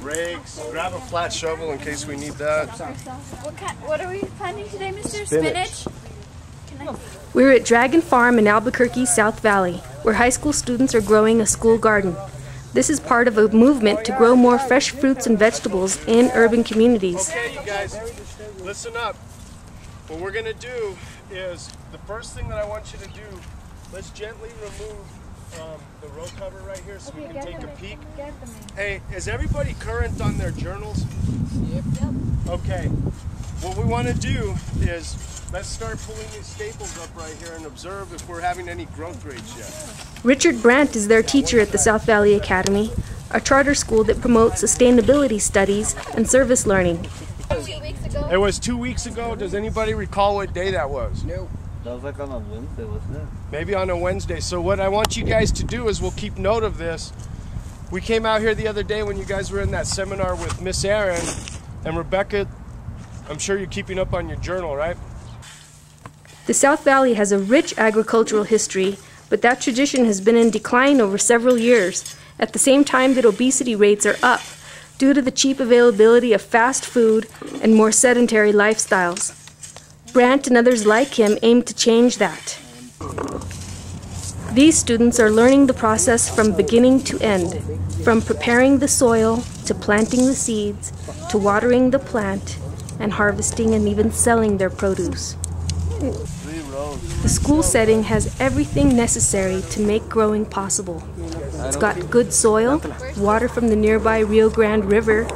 rakes. Grab a flat shovel in case we need that. What are we planting today, Mr. Spinach? We're at Dragon Farm in Albuquerque, South Valley, where high school students are growing a school garden. This is part of a movement to grow more fresh fruits and vegetables in urban communities. Okay, you guys, listen up. What we're going to do is, the first thing that I want you to do, let's gently remove the row cover right here so we can take a peek. Hey, is everybody current on their journals? Yep. Okay. What we want to do is, let's start pulling these staples up right here and observe if we're having any growth rates yet. Richard Brandt is their teacher at the South Valley Academy, a charter school that promotes sustainability studies and service learning. It was 2 weeks ago. Does anybody recall what day that was? No. That was like on a Wednesday, wasn't it? Maybe on a Wednesday. So what I want you guys to do is we'll keep note of this. We came out here the other day when you guys were in that seminar with Miss Aaron and Rebecca. I'm sure you're keeping up on your journal, right? The South Valley has a rich agricultural history, but that tradition has been in decline over several years, at the same time that obesity rates are up due to the cheap availability of fast food and more sedentary lifestyles. Brandt and others like him aim to change that. These students are learning the process from beginning to end, from preparing the soil, to planting the seeds, to watering the plant, and harvesting and even selling their produce. The school setting has everything necessary to make growing possible. It's got good soil, water from the nearby Rio Grande River,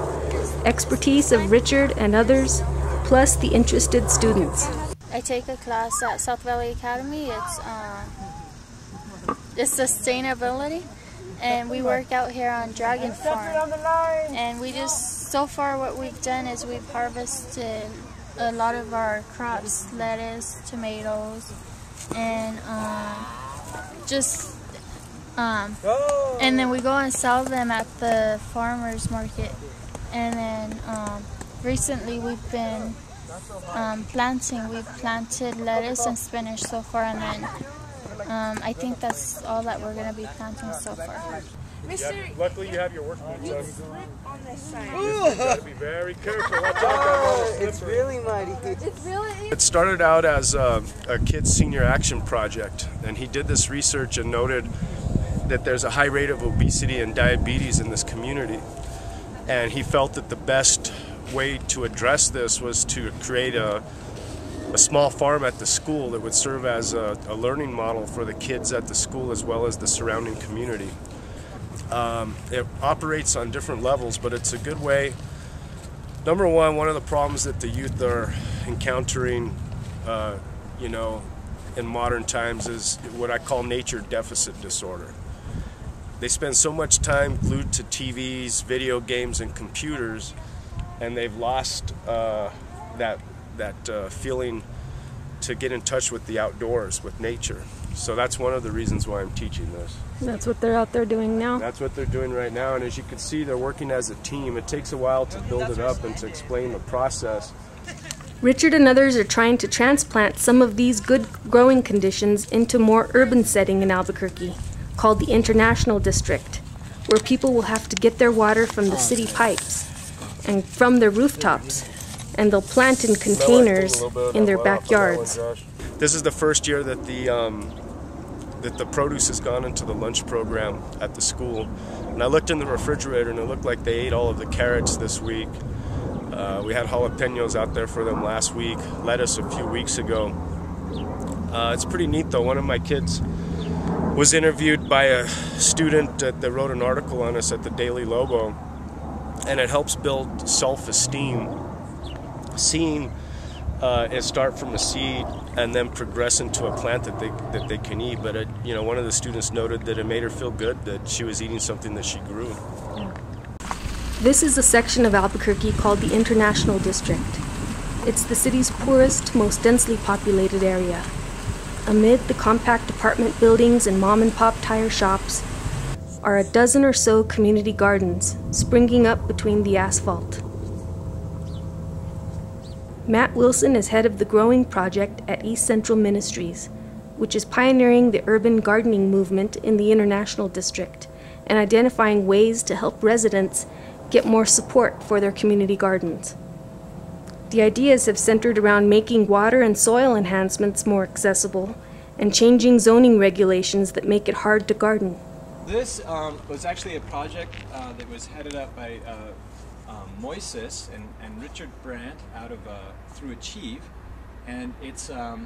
expertise of Richard and others, plus the interested students. I take a class at South Valley Academy. It's sustainability, and we work out here on Dragon Farm. And we just, so far what we've done is we've harvested a lot of our crops, lettuce, tomatoes, and and then we go and sell them at the farmers market. And then recently we've been planting. We've planted lettuce and spinach so far, and then I think that's all that we're going to be planting so far. Luckily you have your work boots on. On this side. You got to be very careful. Watch out, it's really muddy. It started out as a kid's senior action project, and he did this research and noted that there's a high rate of obesity and diabetes in this community. And he felt that the best way to address this was to create a small farm at the school that would serve as a learning model for the kids at the school as well as the surrounding community. It operates on different levels, but it's a good way. Number one of the problems that the youth are encountering, in modern times is what I call nature deficit disorder. They spend so much time glued to TVs, video games, and computers, and they've lost that feeling to get in touch with the outdoors, with nature. So that's one of the reasons why I'm teaching this. That's what they're out there doing now? That's what they're doing right now, and as you can see, they're working as a team. It takes a while to build it up and to explain the process. Richard and others are trying to transplant some of these good growing conditions into more urban setting in Albuquerque, called the International District, where people will have to get their water from the city pipes and from their rooftops, and they'll plant in containers in their backyards. This is the first year that the produce has gone into the lunch program at the school. And I looked in the refrigerator and it looked like they ate all of the carrots this week. We had jalapenos out there for them last week, lettuce a few weeks ago. It's pretty neat though. One of my kids was interviewed by a student that wrote an article on us at the Daily Lobo, and it helps build self-esteem. Seeing it start from a seed and then progress into a plant that they can eat. But one of the students noted that it made her feel good that she was eating something that she grew. This is a section of Albuquerque called the International District. It's the city's poorest, most densely populated area. Amid the compact apartment buildings and mom-and-pop tire shops are a dozen or so community gardens springing up between the asphalt. Matt Wilson is head of the Growing Project at East Central Ministries, which is pioneering the urban gardening movement in the International District and identifying ways to help residents get more support for their community gardens. The ideas have centered around making water and soil enhancements more accessible and changing zoning regulations that make it hard to garden. This was actually a project that was headed up by Moises and Richard Brandt out of through Achieve, and it's a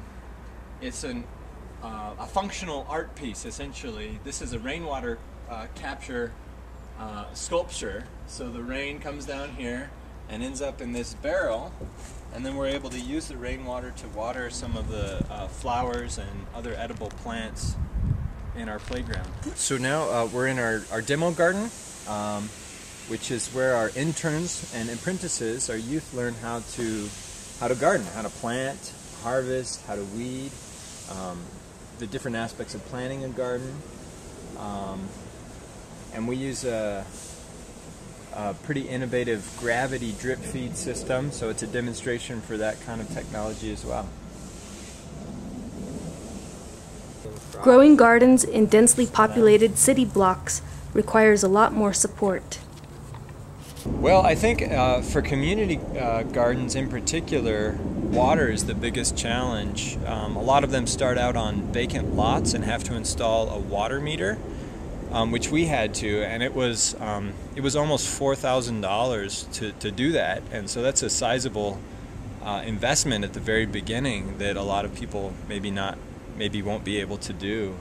functional art piece essentially. This is a rainwater capture sculpture. So the rain comes down here and ends up in this barrel, and then we're able to use the rainwater to water some of the flowers and other edible plants in our playground. So now we're in our demo garden, which is where our interns and apprentices, our youth, learn how to garden, how to plant, harvest, how to weed, the different aspects of planting a garden, and we use a pretty innovative gravity drip feed system, so it's a demonstration for that kind of technology as well. Growing gardens in densely populated city blocks requires a lot more support. Well, I think for community gardens in particular, water is the biggest challenge. A lot of them start out on vacant lots and have to install a water meter, which we had to, and it was almost $4,000 to do that, and so that's a sizable investment at the very beginning that a lot of people maybe won't be able to do.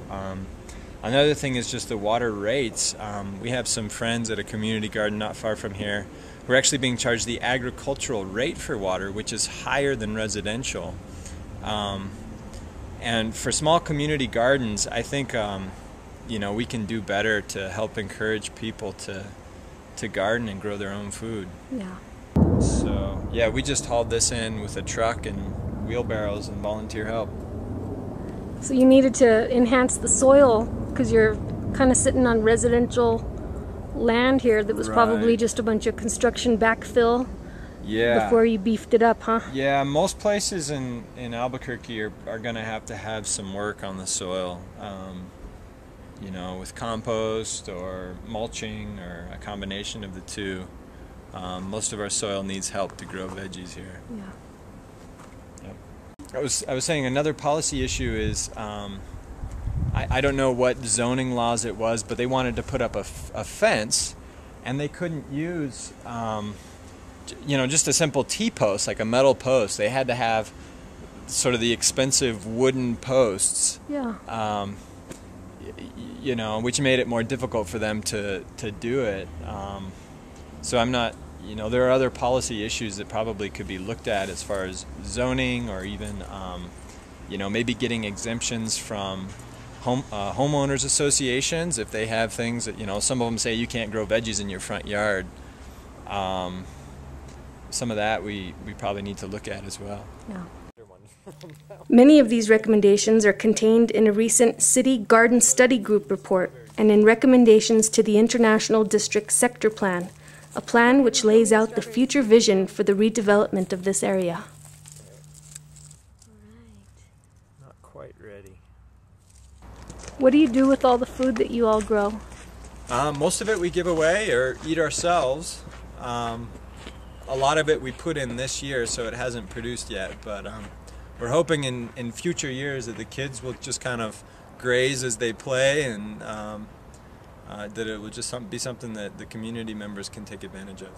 Another thing is just the water rates. We have some friends at a community garden not far from here who are actually being charged the agricultural rate for water, which is higher than residential. And for small community gardens, I think we can do better to help encourage people to garden and grow their own food. Yeah. So yeah, we just hauled this in with a truck and wheelbarrows and volunteer help. So you needed to enhance the soil because you're kind of sitting on residential land here that was probably just a bunch of construction backfill before you beefed it up, huh? Yeah, most places in Albuquerque are going to have some work on the soil, with compost or mulching or a combination of the two. Most of our soil needs help to grow veggies here. Yeah. I was saying another policy issue is I don't know what zoning laws it was, but they wanted to put up a fence, and they couldn't use just a simple T-post, like a metal post. They had to have sort of the expensive wooden posts. Yeah. Which made it more difficult for them to do it. So I'm not. There are other policy issues that probably could be looked at as far as zoning, or even, maybe getting exemptions from homeowners associations if they have things that, some of them say you can't grow veggies in your front yard. Some of that we probably need to look at as well. Yeah. Many of these recommendations are contained in a recent City Garden Study Group report and in recommendations to the International District Sector Plan, a plan which lays out the future vision for the redevelopment of this area. Not quite ready. What do you do with all the food that you all grow? Most of it we give away or eat ourselves. A lot of it we put in this year, so it hasn't produced yet, but we're hoping in future years that the kids will just kind of graze as they play, and that it will just be something that the community members can take advantage of.